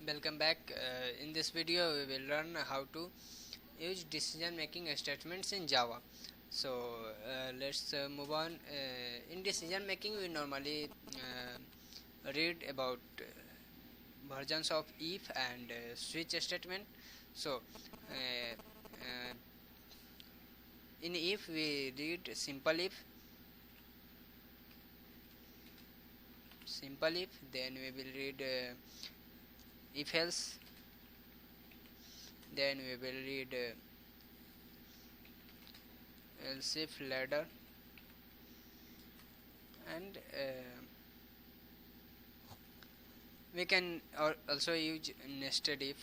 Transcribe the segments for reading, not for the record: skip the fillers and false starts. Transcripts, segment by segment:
Welcome back. In this video we will learn how to use decision making statements in Java. So let's move on. In decision making we normally read about versions of if and switch statement. So in if we read simple if, then we will read if else, then we will read else if ladder, and we can also use nested if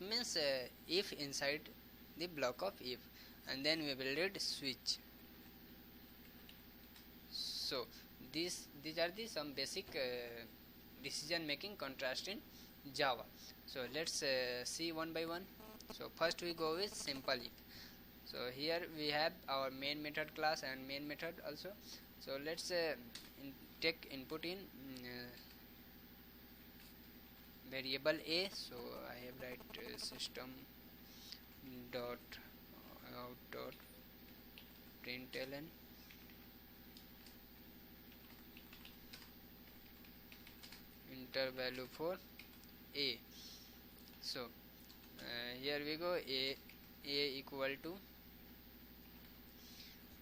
means if inside the block of if, and then we will read switch. So these are the some basic decision making contrast in Java. So let's see one by one. So first we go with simple if. So here we have our main method class and main method also. So let's take input in variable a. So I have write system dot out dot println enter value for a. So here we go, a equal to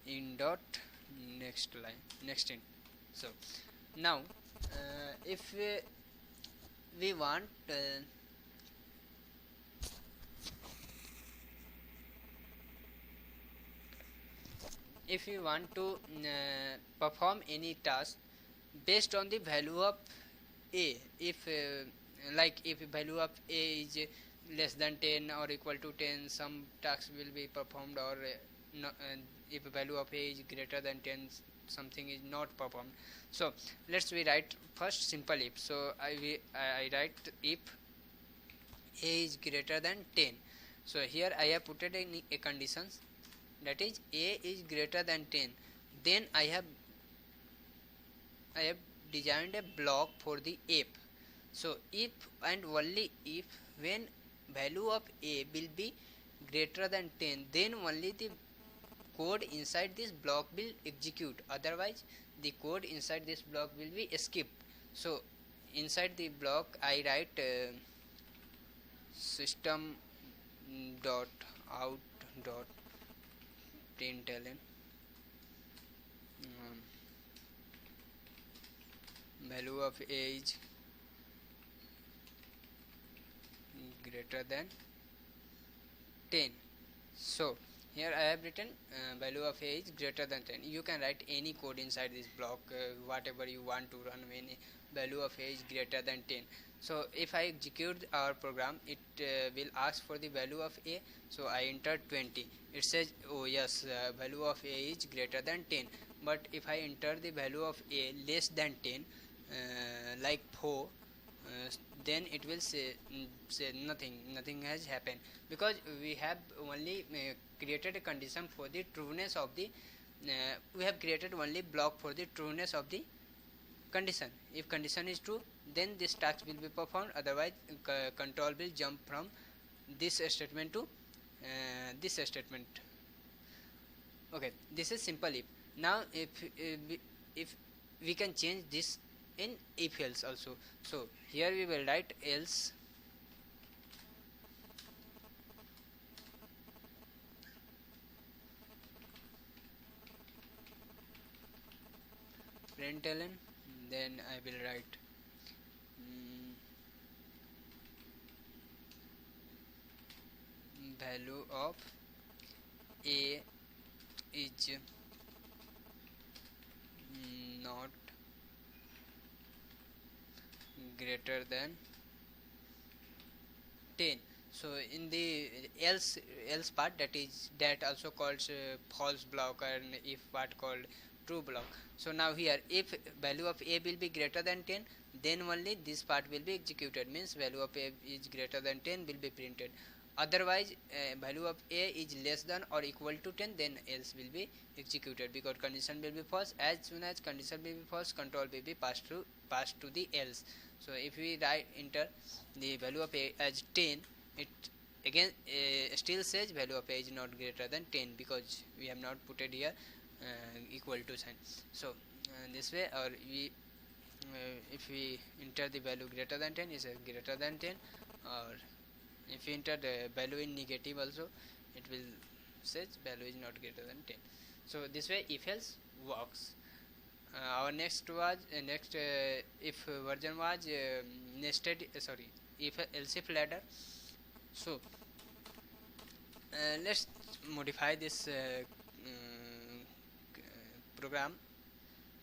in dot next int. So now if we want if we want to perform any task based on the value of a, if like if value of a is less than 10 or equal to 10, some tasks will be performed, or if value of a is greater than 10, something is not performed. So let's we write first simple if. So I write if a is greater than 10. So here I have put it in a conditions, that is a is greater than 10. Then I have designed a block for the if. So if and only if when value of a will be greater than 10, then only the code inside this block will execute, otherwise the code inside this block will be skipped. So inside the block I write system dot out dot println value of a is greater than 10. So here I have written value of a is greater than 10. You can write any code inside this block, whatever you want to run when value of a is greater than 10. So if I execute our program, it will ask for the value of a. So I enter 20. It says, oh yes, value of a is greater than 10. But if I enter the value of a less than 10, like 4, then it will say nothing has happened, because we have only created a condition for the trueness of the we have created only block for the trueness of the condition. If condition is true, then this task will be performed, otherwise control will jump from this statement to this statement. Okay, this is simple if. Now if we can change this in if else also. So here we will write else println, then I will write value of a is not greater than 10. So in the else part, that also called false block, and if part called true block. So now here if value of a will be greater than 10, then only this part will be executed, means value of a is greater than 10 will be printed. otherwise value of a is less than or equal to 10, then else will be executed, because condition will be false. As soon as condition will be false, control will be passed to the else. So if we write enter the value of a as 10, it again still says value of a is not greater than 10, because we have not put it here equal to sign. So this way, or we if we enter the value greater than 10, is a greater than 10, or if you enter the value in negative also, it will say value is not greater than 10. So this way if else works. Our next was if version was nested if else if ladder. So let's modify this program.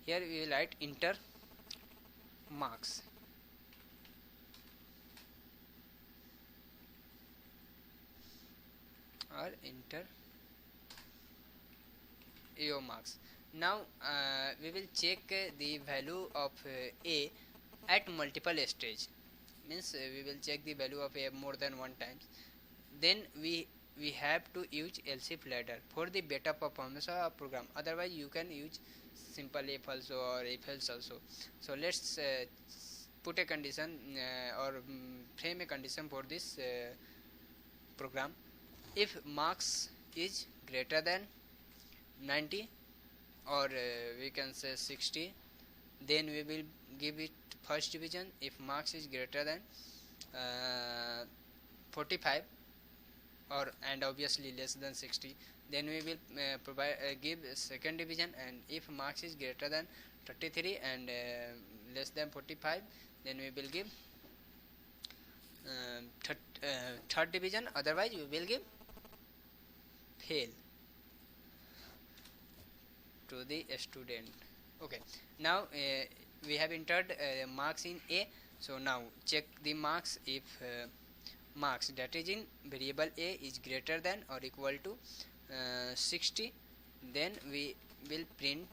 Here we will write enter marks, or enter AO marks. Now we will check the value of a at multiple stage, means we will check the value of a more than one times. Then we have to use else if ladder for the better performance of our program. Otherwise you can use simple if also or if else also. So let's put a condition or frame a condition for this program. If marks is greater than 90, or we can say 60, then we will give it first division. If marks is greater than 45, or and obviously less than 60, then we will give second division. And if marks is greater than 33 and less than 45, then we will give third division. Otherwise we will give fail to the student. Okay, now we have entered marks in A. So now check the marks. If marks that is in variable a is greater than or equal to 60, then we will print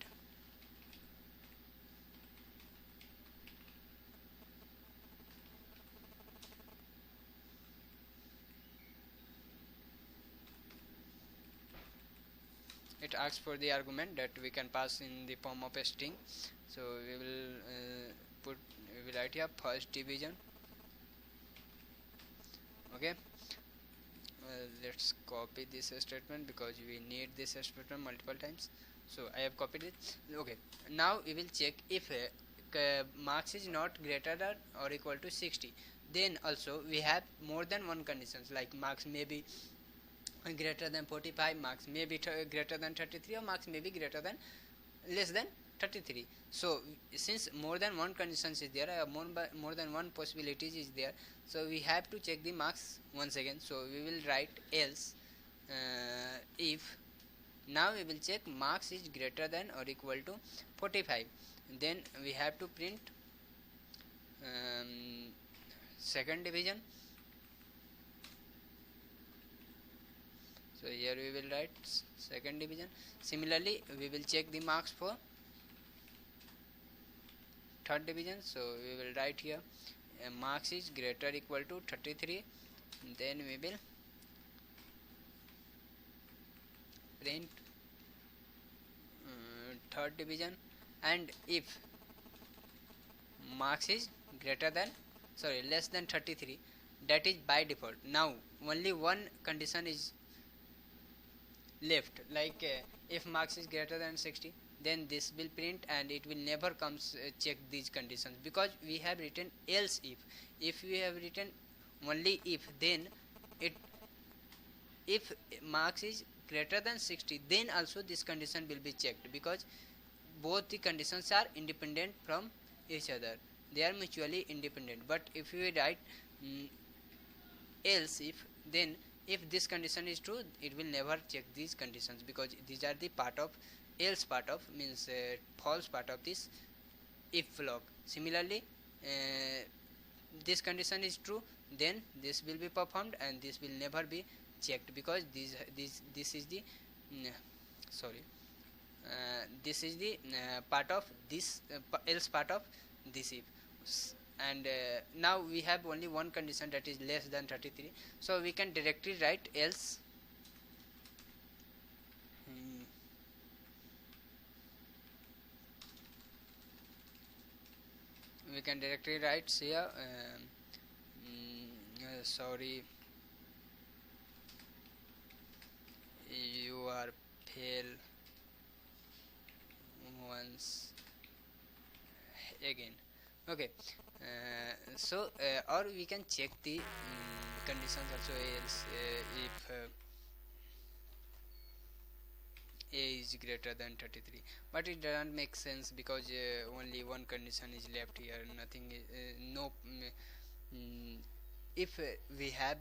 it asks for the argument that we can pass in the form of a string. So we will write here first division. Okay, let's copy this statement because we need this statement multiple times. So I have copied it. Okay, now we will check if marks is not greater than or equal to 60. Then also we have more than one conditions, like marks may be greater than 45, marks may be greater than 33, or marks may be greater than less than 33. So since more than one conditions is there, more than one possibilities is there, so we have to check the marks once again. So we will write else if now we will check marks is greater than or equal to 45, then we have to print second division. So here we will write second division. Similarly we will check the marks for third division. So we will write here marks is greater or equal to 33, then we will print third division. And if marks is greater than less than 33, that is by default. Now only one condition is left, like if marks is greater than 60, then this will print and it will never comes check these conditions, because we have written else if we have written only if, then it if marks is greater than 60, then also this condition will be checked, because both the conditions are independent from each other, they are mutually independent. But if we write else if, then if this condition is true, it will never check these conditions, because these are the part of else part of, means false part of this if block. Similarly this condition is true, then this will be performed and this will never be checked, because this is the this is the part of this else part of this if. and now we have only one condition, that is less than 33, so we can directly write else. Hmm. We can directly write here sorry, you are fail once again. Okay, or we can check the conditions also, else if a is greater than 33, but it doesn't make sense because only one condition is left here, nothing is, no if we have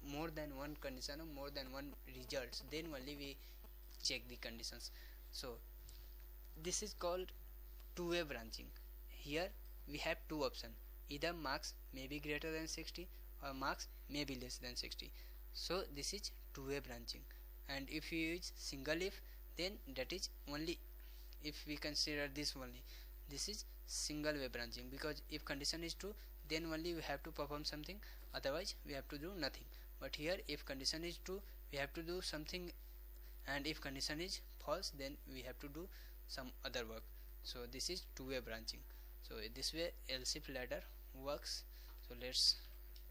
more than one condition or more than one results, then only we check the conditions. So this is called two-way branching. Here we have two options, either marks may be greater than 60 or marks may be less than 60. So this is two-way branching. And if you use single if, then that is only if we consider this only, this is single way branching, because if condition is true then only we have to perform something, otherwise we have to do nothing. But here if condition is true we have to do something, and if condition is false then we have to do some other work. So this is two-way branching. So this way else if ladder works. So let's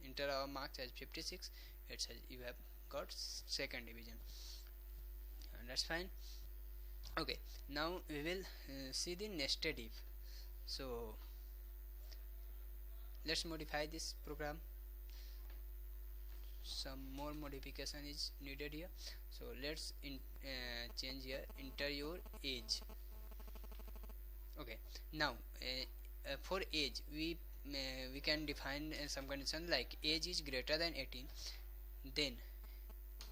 enter our marks as 56. It says you have got second division, and that's fine. Okay, now we will see the nested if. So let's modify this program. Some more modification is needed here. So let's change here, enter your age. Okay, now for age we can define some condition like age is greater than 18, then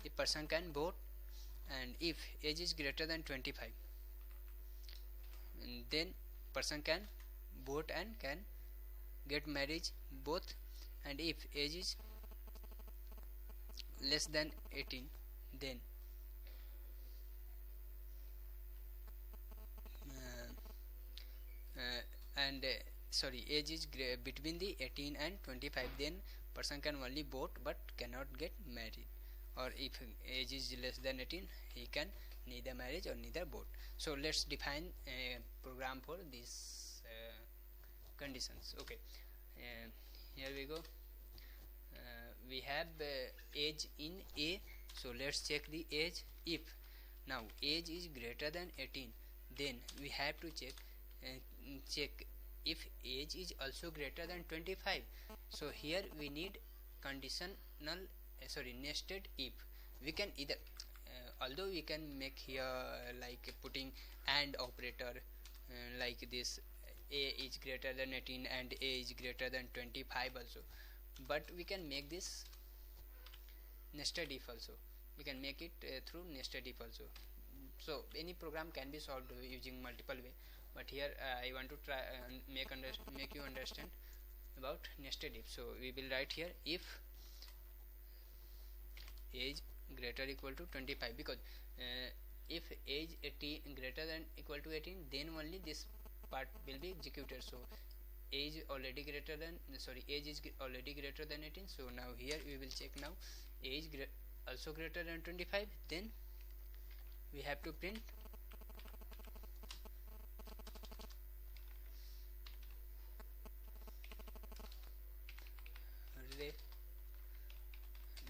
the person can vote, and if age is greater than 25, then person can vote and can get marriage both, and if age is less than 18, then sorry, age is between the 18 and 25, then person can only vote but cannot get married. Or if age is less than 18, he can neither marriage or neither vote. So let's define a program for these conditions. Okay, here we go. We have age in A, so let's check the age. If now age is greater than 18, then we have to check if age is also greater than 25. So here we need conditional nested if. We can either although we can make here like putting AND operator like this, A is greater than 18 and A is greater than 25 also, but we can make this nested if also. We can make it through nested if also. So any program can be solved using multiple way, but here I want to try make you understand about nested if. So we will write here if age greater equal to 25, because if age 18 greater than equal to 18, then only this part will be executed. So age already greater than age is already greater than 18. So now here we will check now age also greater than 25, then we have to print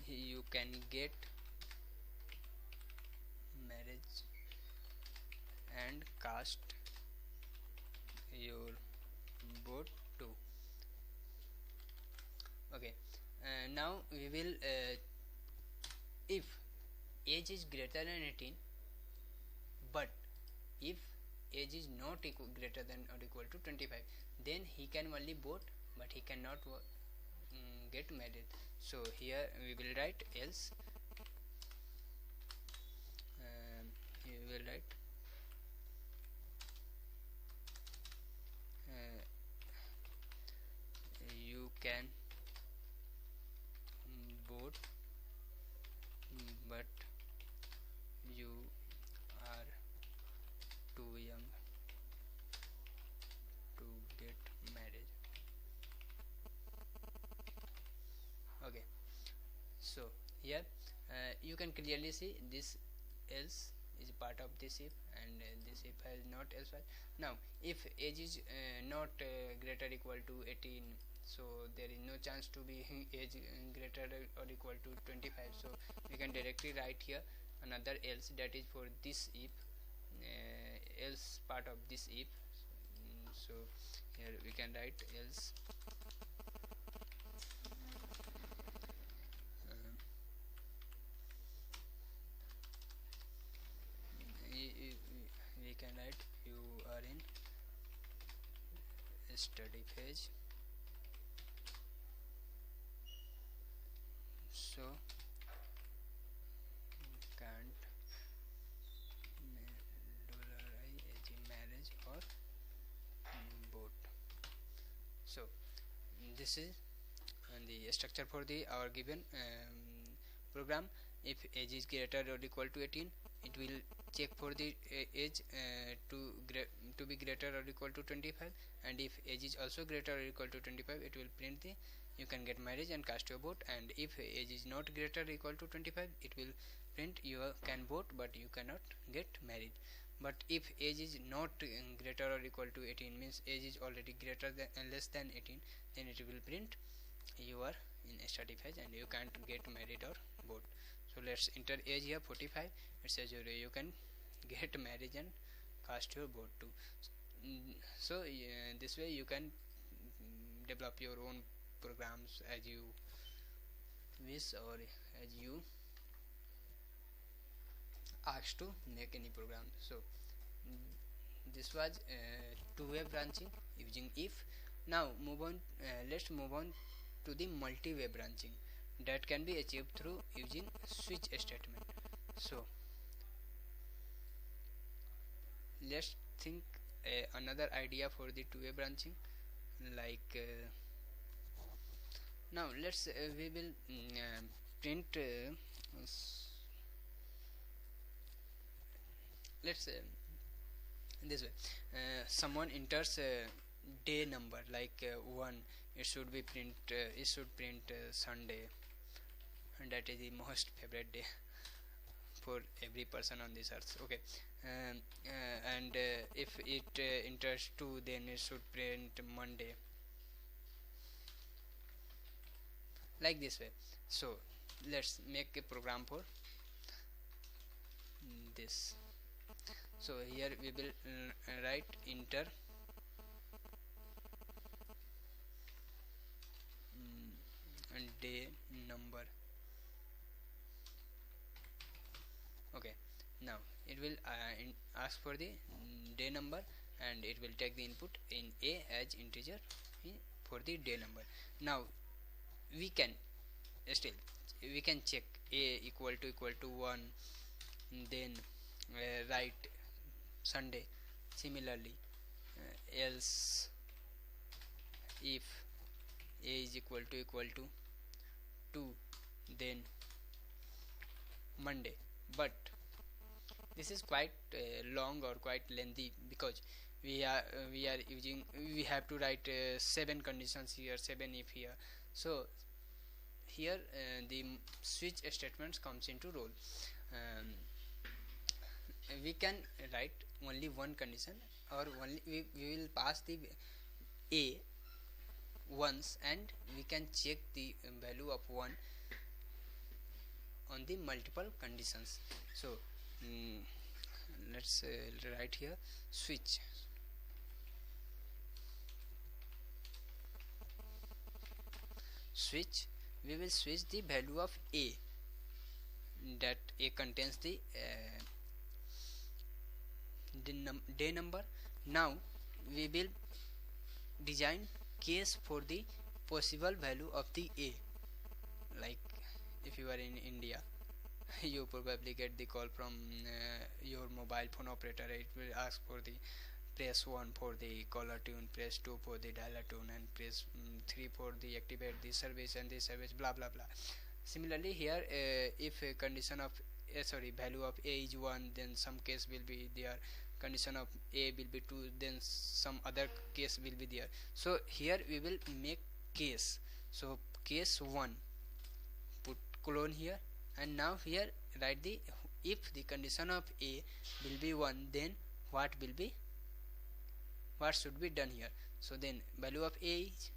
you can get marriage and cast your vote too. Okay, now we will if age is greater than 18, but if age is not greater than or equal to 25, then he can only vote but he cannot get married. So here we will write else, we will write you can vote but you are too young to get married. you can clearly see this else is part of this if, and this if has not else while. Now if age is not greater equal to 18, so there is no chance to be age greater or equal to 25, so we can directly write here another else, that is for this if, else part of this if. So here we can write else we can write you are in study phase, so can't marriage or both. So this is the structure for the our given program. If age is greater or equal to 18, it will check for the age to be greater or equal to 25, and if age is also greater or equal to 25, it will print the you can get marriage and cast your vote, and if age is not greater or equal to 25, it will print you can vote but you cannot get married. But if age is not greater or equal to 18, means age is already greater than less than 18, then it will print you are in study phase and you can't get married or vote. So let's enter age here 45. It says you can get married and cast your vote too. So this way you can develop your own programs as you wish or as you asked to make any program. So this was two-way branching using if. Now move on. Let's move on to the multi-way branching that can be achieved through using switch statement. So let's think another idea for the two-way branching, like now let's we will print let's this way someone enters day number like 1, it should be print it should print Sunday, and that is the most favorite day for every person on this earth. Okay, and if it enters 2, then it should print Monday, like this way. So let's make a program for this. So here we will write enter and day number. Okay, now it will ask for the day number, and it will take the input in a as integer for the day number. Now we can still we can check a equal to 1, then write Sunday. Similarly, else if a is equal to 2, then Monday. But this is quite long or quite lengthy, because we have to write 7 conditions here, 7 if here. So here the switch statements comes into role. We can write only one condition, or only we will pass the a once, and we can check the value of 1 on the multiple conditions. So let's write here switch. We will switch the value of a, that a contains the day number. Now we will design case for the possible value of the a. Like if you are in India, you probably get the call from your mobile phone operator. It will ask for the press 1 for the caller tune, press 2 for the dialer tune, and press 3 for the activate the service and the service blah blah blah. Similarly here, if a condition of value of a is 1, then some case will be there. Condition of a will be 2, then some other case will be there. So here we will make case. So case 1, put colon here, and now here write the, if the condition of A will be 1, then what should be done here. So then value of A is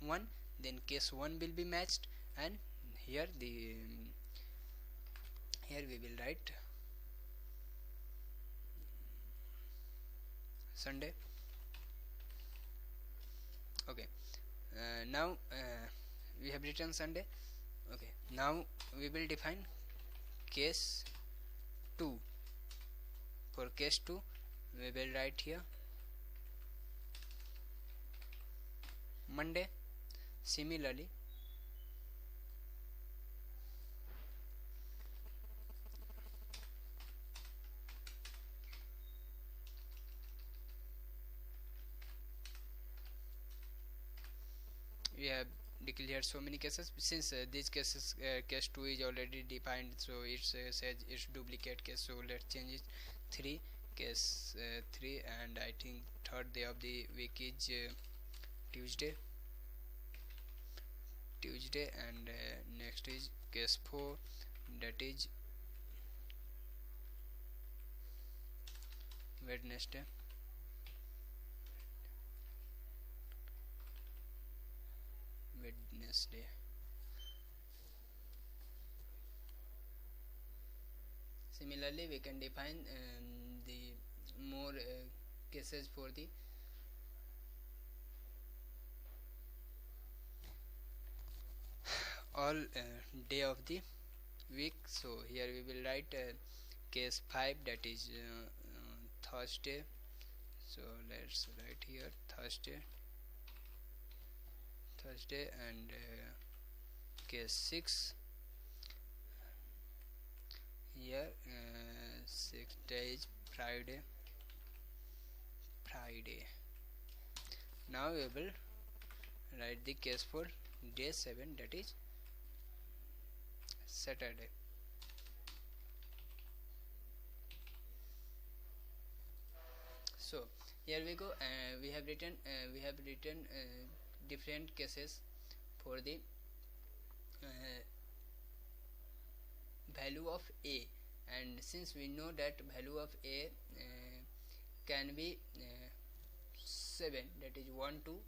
1, then case 1 will be matched, and here we will write Sunday. Okay, now we have written Sunday. Okay, now we will define case 2. For case 2 we will write here Monday. Similarly, we have declared so many cases. Since these cases, case 2 is already defined, so it says it's duplicate case, so let's change it 3, case 3, and I think third day of the week is Tuesday, and next is case 4, that is Wednesday. Similarly, we can define the more cases for the all day of the week. So here we will write case 5, that is Thursday. So let's write here Thursday, and case 6 here, 6 days Friday. Now we will write the case for day 7, that is Saturday. So here we go. We have written different cases for the value of A, and since we know that value of A can be 7, that is 1 to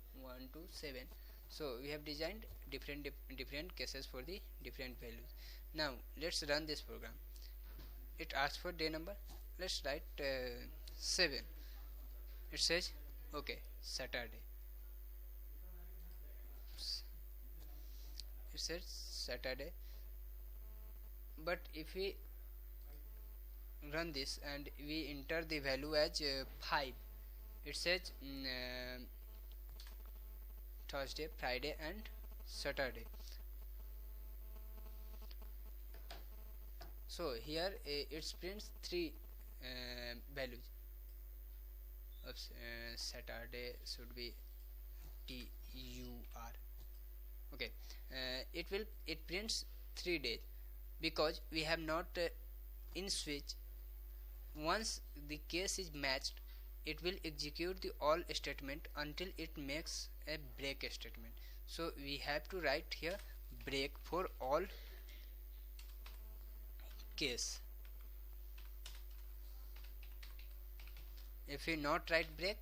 7, so we have designed different cases for the different values. Now let's run this program. It asks for day number. Let's write 7. It says okay, Saturday. It says Saturday, but if we run this and we enter the value as 5, it says Thursday, Friday, and Saturday. So here it prints 3 values of Saturday should be TUR. Okay, it prints 3 days because we have not in switch. Once the case is matched, it will execute the all statement until it makes a break statement. So we have to write here break for all case. If we not write break,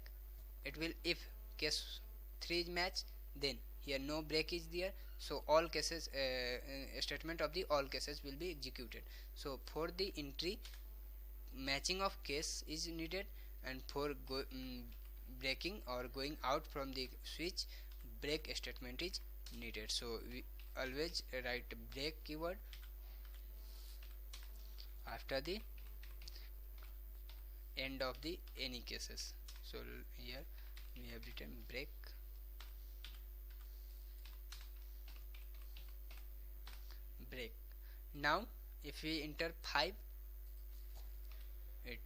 it will, if case 3 is matched, then here no break is there, so all cases statement of the all cases will be executed. So for the entry, matching of case is needed, and for breaking or going out from the switch, break statement is needed. So we always write break keyword after the end of the any cases. So here we have written break Now if we enter 5, it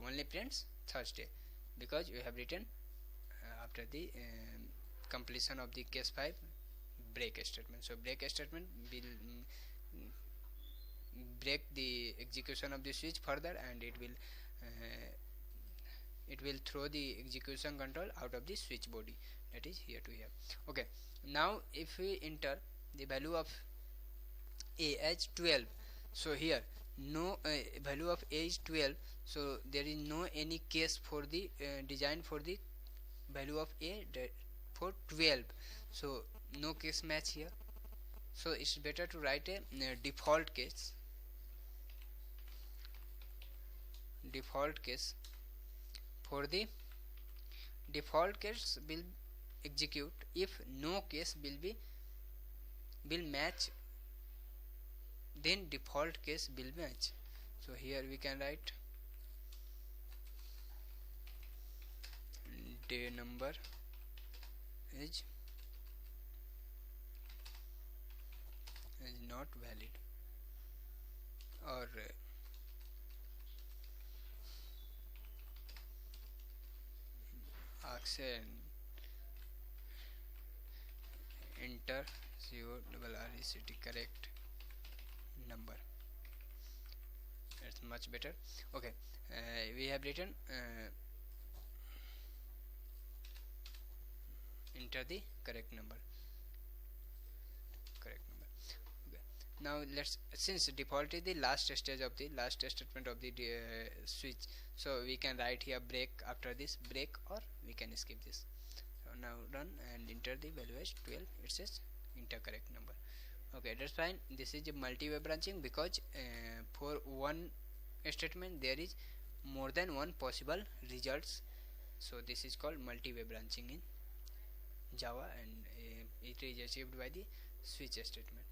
only prints Thursday, because we have written after the completion of the case 5 break statement. So break statement will break the execution of the switch further, and it will throw the execution control out of the switch body, that is here to here. Okay, now if we enter the value of A as 12, so here no value of a is 12, so there is no any case for the design for the value of a for 12, so no case match here. So it's better to write a default case. Default case, for the default case will execute if no case will match, then default case will match. So here we can write day number is not valid, or ask enter CORRECT correct number. It's much better. Okay, we have written enter the correct number. Okay, now let's, since default is the last stage of the last statement of the switch, so we can write here break after this break, or we can skip this. So now run and enter the value as 12. It says enter correct number. Okay, that's fine. This is a multi-way branching because for one statement there is more than one possible results, so this is called multi-way branching in Java, and it is achieved by the switch statement.